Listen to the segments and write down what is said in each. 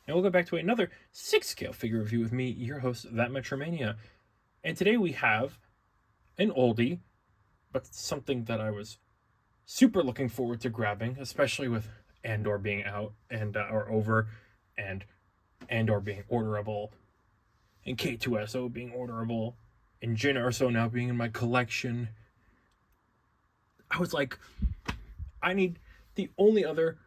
and welcome back to another 6-scale figure review with me, your host, That Mania. And today we have an oldie, but something that I was super looking forward to grabbing, especially with Andor being out and or over, and Andor being orderable, and K2SO being orderable, and Jyn Erso now being in my collection. I was like, I need the only other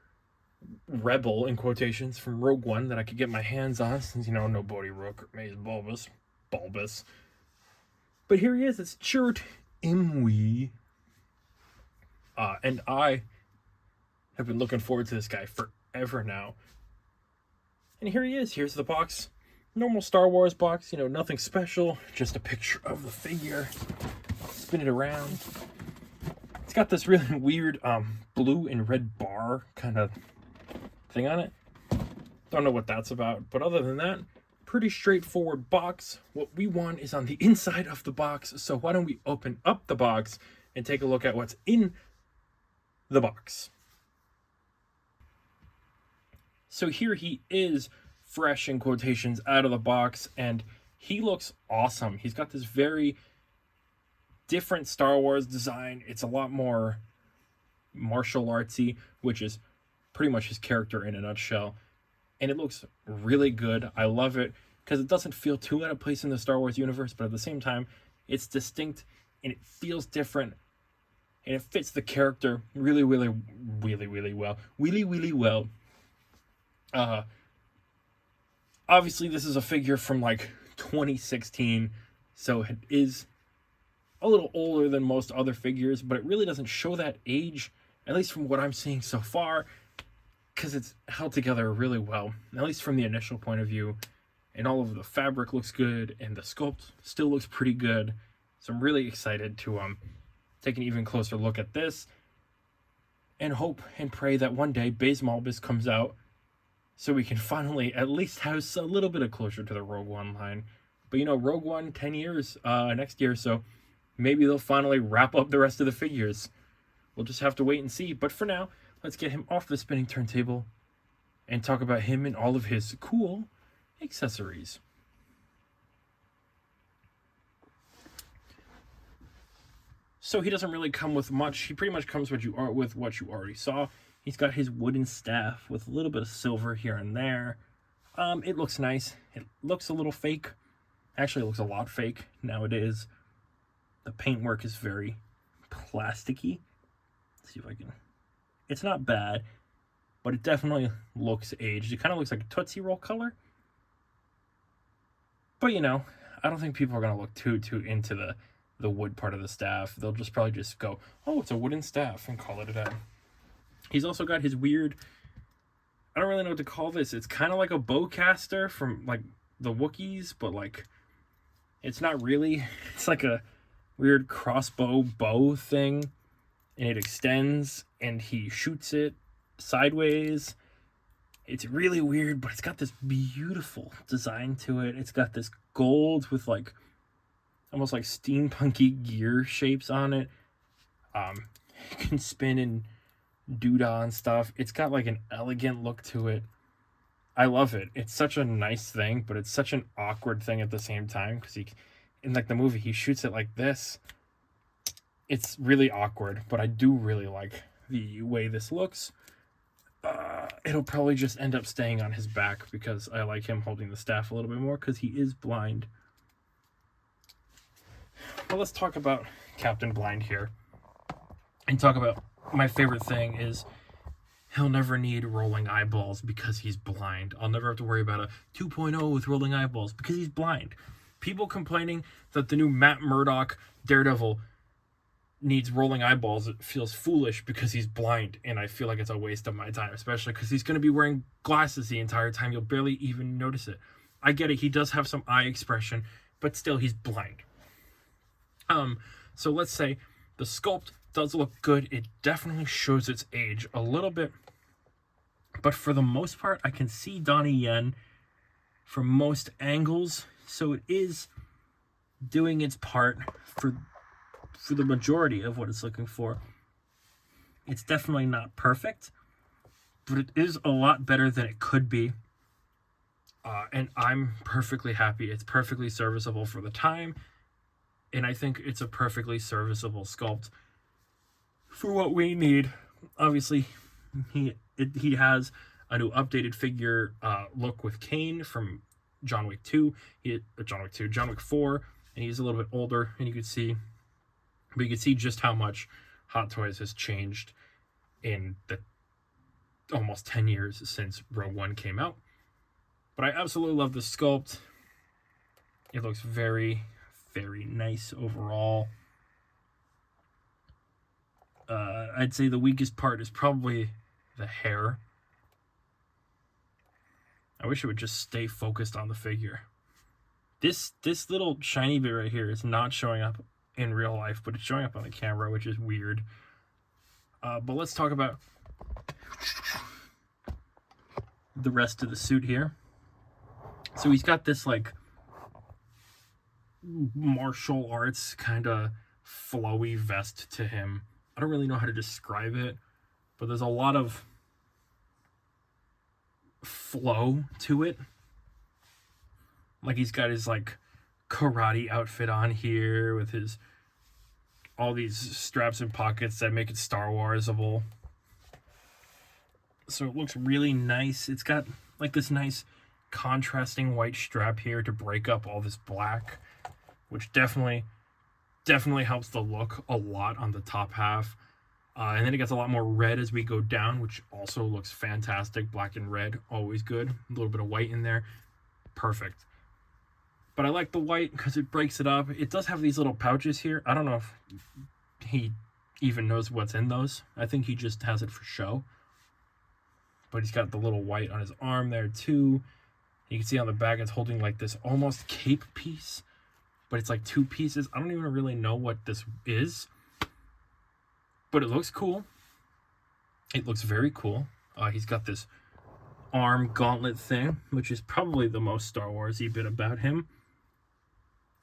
rebel in quotations from Rogue One that I could get my hands on, since no Bodhi Rook or Maze Bulbous. But here he is. It's Chirrut Imwe, and I have been looking forward to this guy forever now. And here he is. Here's the box. Normal Star Wars box. Nothing special. Just a picture of the figure. Spin it around. It's got this really weird blue and red bar kind of thing on it. Don't know what that's about, but other than that, pretty straightforward box. What we want is on the inside of the box, so why don't we open up the box and take a look at what's in the box. So here he is, fresh in quotations, out of the box, and he looks awesome. He's got this very different Star Wars design. It's a lot more martial artsy, which is pretty much his character in a nutshell, and it looks really good. I love it because it doesn't feel too out of place in the Star Wars universe, but at the same time it's distinct and it feels different, and it fits the character really well. Obviously this is a figure from like 2016, so it is a little older than most other figures, but it really doesn't show that age, at least from what I'm seeing so far, because it's held together really well, at least from the initial point of view. And all of the fabric looks good, and the sculpt still looks pretty good. So I'm really excited to take an even closer look at this, and hope and pray that one day Baze Malbus comes out, so we can finally at least have a little bit of closure to the Rogue One line. But Rogue One 10 years next year, so maybe they'll finally wrap up the rest of the figures. We'll just have to wait and see. But for now, let's get him off the spinning turntable and talk about him and all of his cool accessories. So he doesn't really come with much. He pretty much comes with what you already saw. He's got his wooden staff with a little bit of silver here and there. It looks nice. It looks a little fake. Actually, it looks a lot fake nowadays. The paintwork is very plasticky. Let's see if I can... It's not bad, but it definitely looks aged. It kind of looks like a Tootsie Roll color. But, I don't think people are going to look too into the wood part of the staff. They'll probably just go, oh, it's a wooden staff, and call it a day. He's also got his weird... I don't really know what to call this. It's kind of like a bowcaster from, like, the Wookiees, but, like, it's not really. It's like a weird crossbow bow thing, and it extends, and he shoots it sideways. It's really weird, but it's got this beautiful design to it. It's got this gold with like almost like steampunky gear shapes on it. You can spin and doodah and stuff. It's got like an elegant look to it. I love it. It's such a nice thing, but it's such an awkward thing at the same time, because in like the movie, he shoots it like this. It's really awkward, but I do really like the way this looks. It'll probably just end up staying on his back because I like him holding the staff a little bit more, because he is blind. Well, let's talk about Captain Blind here, and talk about my favorite thing is he'll never need rolling eyeballs because he's blind. I'll never have to worry about a 2.0 with rolling eyeballs because he's blind. People complaining that the new Matt Murdock Daredevil needs rolling eyeballs, it feels foolish because he's blind, and I feel like it's a waste of my time, especially because he's going to be wearing glasses the entire time. You'll barely even notice it. I get it, he does have some eye expression, but still, he's blind. So let's say the sculpt does look good. It definitely shows its age a little bit, but for the most part, I can see Donnie Yen from most angles, so it is doing its part for the majority of what it's looking for. It's definitely not perfect, but it is a lot better than it could be. And I'm perfectly happy. It's perfectly serviceable for the time, and I think it's a perfectly serviceable sculpt for what we need. Obviously, he has a new updated figure look with Kane from John Wick 2. John Wick 4, and he's a little bit older, and you can see just how much Hot Toys has changed in the almost 10 years since Rogue One came out. But I absolutely love the sculpt. It looks very, very nice overall. I'd say the weakest part is probably the hair. I wish it would just stay focused on the figure. This little shiny bit right here is not showing up in real life, but it's showing up on the camera, which is weird. But let's talk about the rest of the suit here. So he's got this like martial arts kind of flowy vest to him. I don't really know how to describe it, but there's a lot of flow to it. Like he's got his like karate outfit on here with his all these straps and pockets that make it Star Warsable. So it looks really nice. It's got like this nice contrasting white strap here to break up all this black, which definitely helps the look a lot on the top half. And then it gets a lot more red as we go down, which also looks fantastic. Black and red, always good. A little bit of white in there, perfect. But I like the white because it breaks it up. It does have these little pouches here. I don't know if he even knows what's in those. I think he just has it for show. But he's got the little white on his arm there too. You can see on the back it's holding like this almost cape piece, but it's like two pieces. I don't even really know what this is, but it looks cool. It looks very cool. He's got this arm gauntlet thing, which is probably the most Star Wars-y bit about him.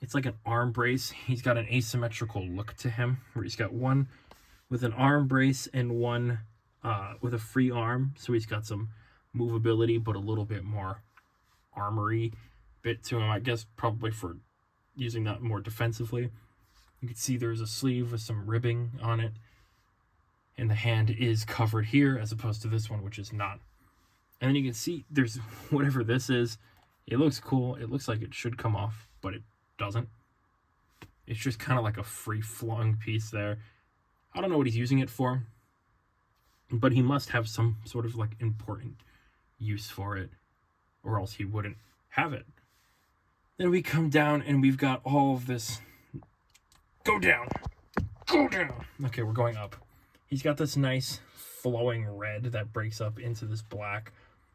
It's like an arm brace. He's got an asymmetrical look to him, where he's got one with an arm brace and one with a free arm. So he's got some movability, but a little bit more armory bit to him, I guess, probably for using that more defensively. You can see there's a sleeve with some ribbing on it, and the hand is covered here as opposed to this one, which is not. And then you can see there's whatever this is. It looks cool. It looks like it should come off, but it doesn't. It's just kind of like a free-flowing piece there. I don't know what he's using it for, but he must have some sort of like important use for it, or else he wouldn't have it. Then we come down and we've got all of this. Go down. Go down. Okay, we're going up. He's got this nice flowing red that breaks up into this black.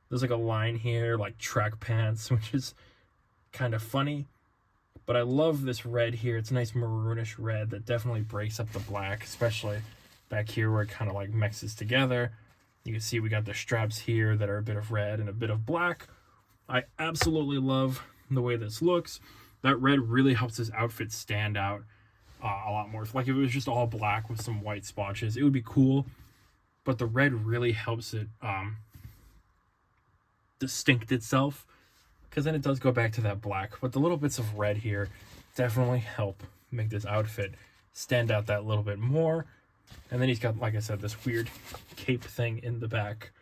There's like a line here, like track pants, which is kind of funny. But I love this red here. It's a nice maroonish red that definitely breaks up the black, especially back here where it kind of like mixes together. You can see we got the straps here that are a bit of red and a bit of black. I absolutely love the way this looks. That red really helps his outfit stand out a lot more. Like if it was just all black with some white splotches, it would be cool. But the red really helps it distinct itself, because then it does go back to that black. But the little bits of red here definitely help make this outfit stand out that little bit more. And then he's got, like I said, this weird cape thing in the back.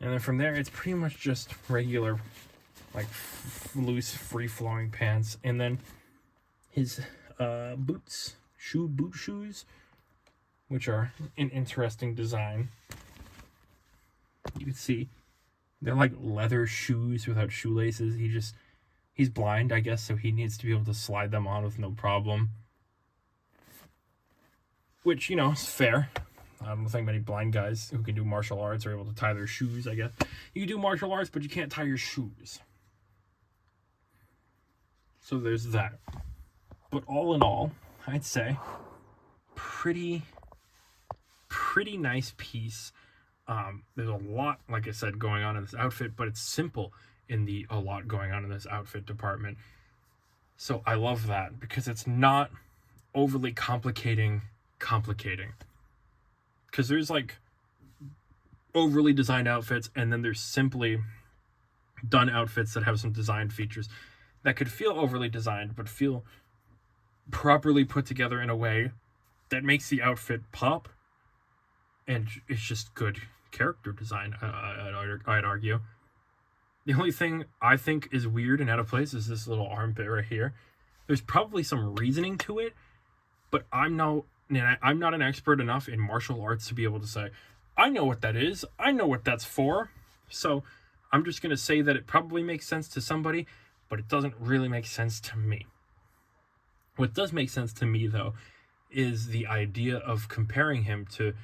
And then from there, it's pretty much just regular, like, loose, free-flowing pants. And then his boot shoes, which are an interesting design. You can see they're like leather shoes without shoelaces. He's blind, I guess, so he needs to be able to slide them on with no problem. Which, you know, is fair. I don't think many blind guys who can do martial arts are able to tie their shoes, I guess. You can do martial arts, but you can't tie your shoes. So there's that. But all in all, I'd say pretty nice piece. There's a lot, like I said, going on in this outfit, but it's simple in the a lot going on in this outfit department. So I love that, because it's not overly complicating. Because there's like overly designed outfits, and then there's simply done outfits that have some design features that could feel overly designed, but feel properly put together in a way that makes the outfit pop, and it's just good character design. I'd argue. The only thing I think is weird and out of place is this little armpit right here. There's probably some reasoning to it, but I'm not an expert enough in martial arts to be able to say, I know what that is. I know what that's for. So I'm just going to say that it probably makes sense to somebody, but it doesn't really make sense to me. What does make sense to me, though, is the idea of comparing him to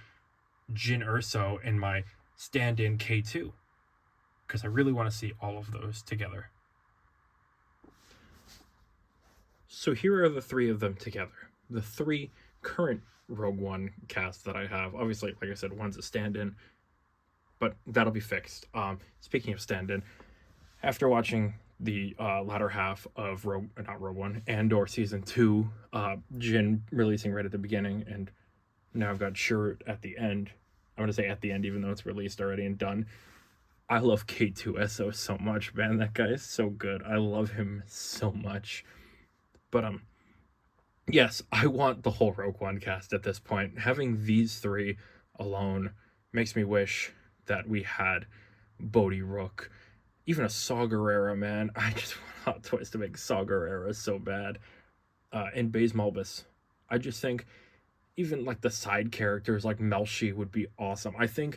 Jin Urso in my stand-in K2, because I really want to see all of those together. So here are the three of them together. The three current Rogue One cast that I have. Obviously, like I said, one's a stand-in, but that'll be fixed. Speaking of stand-in, after watching the latter half of Andor Season 2, Jin releasing right at the beginning, and now I've got Chirrut at the end. I'm going to say at the end, even though it's released already and done. I love K2SO so much, man. That guy is so good. I love him so much. But, yes, I want the whole Rogue One cast at this point. Having these three alone makes me wish that we had Bodhi Rook, even a Saw Gerrera, man. I just want Hot Toys to make Saw Gerrera so bad. And Baze Malbus. I just think even like the side characters like Melshi would be awesome. I think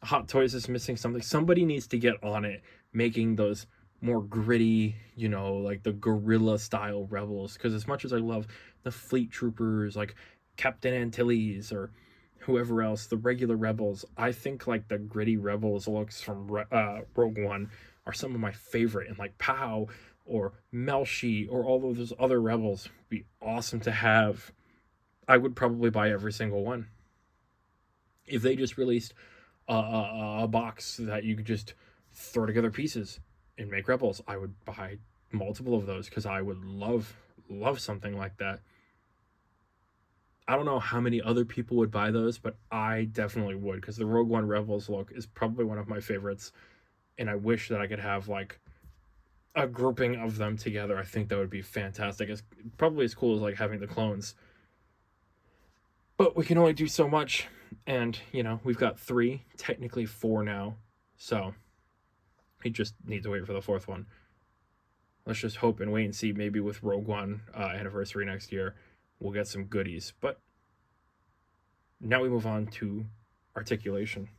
Hot Toys is missing something. Somebody needs to get on it, making those more gritty, like the guerrilla style rebels. Because as much as I love the Fleet Troopers, like Captain Antilles or whoever else, the regular rebels, I think like the gritty rebels looks from Rogue One are some of my favorite. And like Pow or Melshi or all of those other rebels would be awesome to have. I would probably buy every single one. If they just released a box that you could just throw together pieces and make rebels, I would buy multiple of those because I would love something like that. I don't know how many other people would buy those, but I definitely would, because the Rogue One Rebels look is probably one of my favorites, and I wish that I could have like a grouping of them together. I think that would be fantastic. It's probably as cool as like having the clones. But we can only do so much, and we've got 3, technically 4 now, so we just need to wait for the 4th one. Let's just hope and wait and see. Maybe with Rogue One anniversary next year, we'll get some goodies. But now we move on to articulation.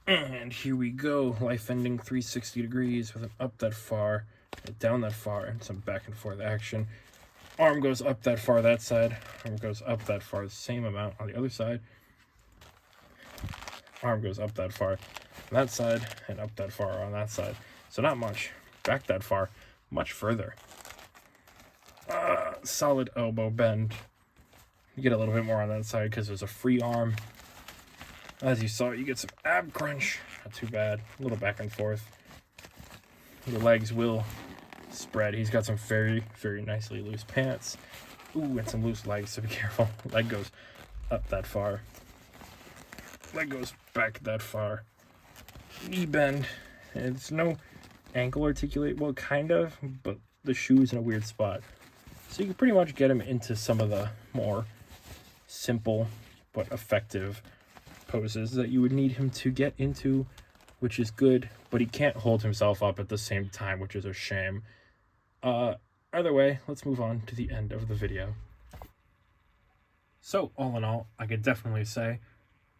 And here we go. Life ending 360 degrees with an up that far, and down that far, and some back and forth action. Arm goes up that far that side. Arm goes up that far the same amount on the other side. Arm goes up that far on that side and up that far on that side. So not much. Back that far, much further. Solid elbow bend. You get a little bit more on that side because there's a free arm. As you saw, you get some ab crunch. Not too bad. A little back and forth. The legs will spread. He's got some very, very nicely loose pants. Ooh, and some loose legs, so be careful. Leg goes up that far. Leg goes back that far. Knee bend. It's no ankle articulate. Well, kind of, but the shoe's in a weird spot. So you can pretty much get him into some of the more simple but effective poses that you would need him to get into, which is good, but he can't hold himself up at the same time, which is a shame. Either way, let's move on to the end of the video. So, all in all, I could definitely say,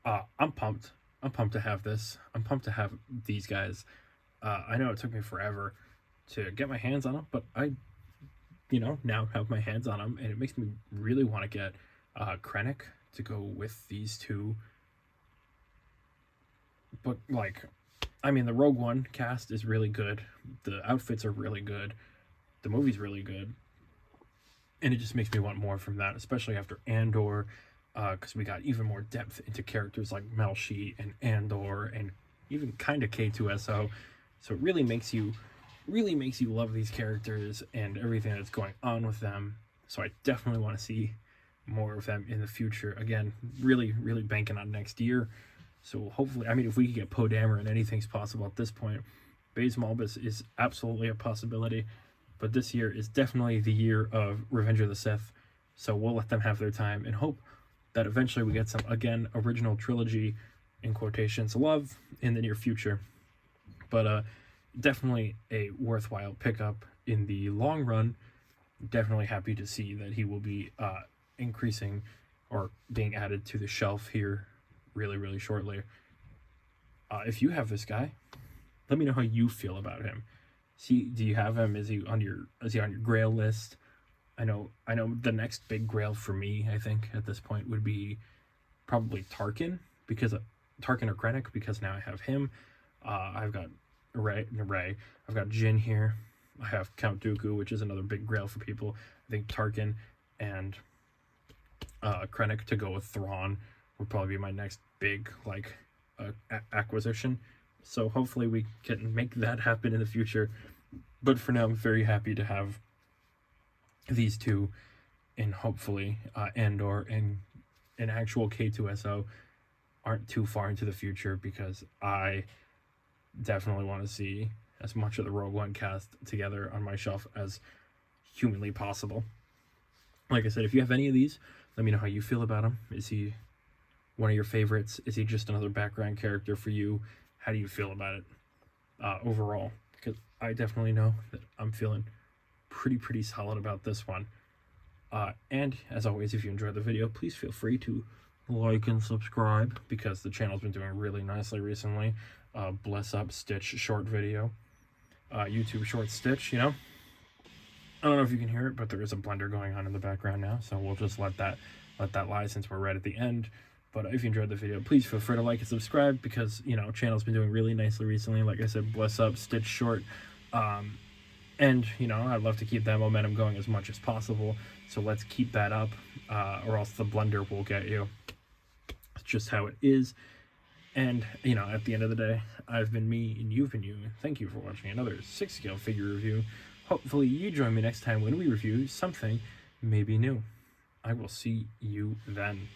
I'm pumped. I'm pumped to have this. I'm pumped to have these guys. I know it took me forever to get my hands on them, but I, now have my hands on them, and it makes me really want to get Krennic to go with these two. But, the Rogue One cast is really good. The outfits are really good. The movie's really good. And it just makes me want more from that, especially after Andor, because we got even more depth into characters like Melshi and Andor and even kind of K2SO. So it really makes you love these characters and everything that's going on with them. So I definitely want to see more of them in the future. Again, really, really banking on next year. So hopefully, I mean, if we could get Poe Dameron, anything's possible at this point. Baze Malbus is absolutely a possibility, but this year is definitely the year of Revenge of the Sith. So we'll let them have their time and hope that eventually we get some, again, original trilogy, in quotations, love in the near future. But definitely a worthwhile pickup in the long run. Definitely happy to see that he will be increasing or being added to the shelf here really, really shortly. If you have this guy, let me know how you feel about him. Do you have him? Is he on your Grail list? I know the next big Grail for me, I think, at this point would be probably Tarkin, because Tarkin or Krennic, because now I have him. I've got Ray. I've got Jin here. I have Count Dooku, which is another big Grail for people. I think Tarkin and Krennic to go with Thrawn would probably be my next big acquisition. So hopefully we can make that happen in the future. But for now, I'm very happy to have these two, and hopefully Andor and an actual K2SO aren't too far into the future, because I definitely want to see as much of the Rogue One cast together on my shelf as humanly possible. Like I said, if you have any of these, let me know how you feel about him. Is he one of your favorites? Is he just another background character for you? How do you feel about it overall? Because I definitely know that I'm feeling pretty solid about this one. And as always, if you enjoyed the video, please feel free to like and subscribe, because the channel's been doing really nicely recently. Bless up Stitch short video, YouTube short Stitch, you know. I don't know if you can hear it, but there is a blender going on in the background now, so we'll just let that lie, since we're right at the end. But if you enjoyed the video, please feel free to like and subscribe, because, you know, channel's been doing really nicely recently. Like I said, bless up Stitch short. And, you know, I'd love to keep that momentum going as much as possible. So let's keep that up, or else the blender will get you. It's just how it is. And, you know, at the end of the day, I've been me and you've been you. Thank you for watching another 6-scale figure review. Hopefully you join me next time when we review something maybe new. I will see you then.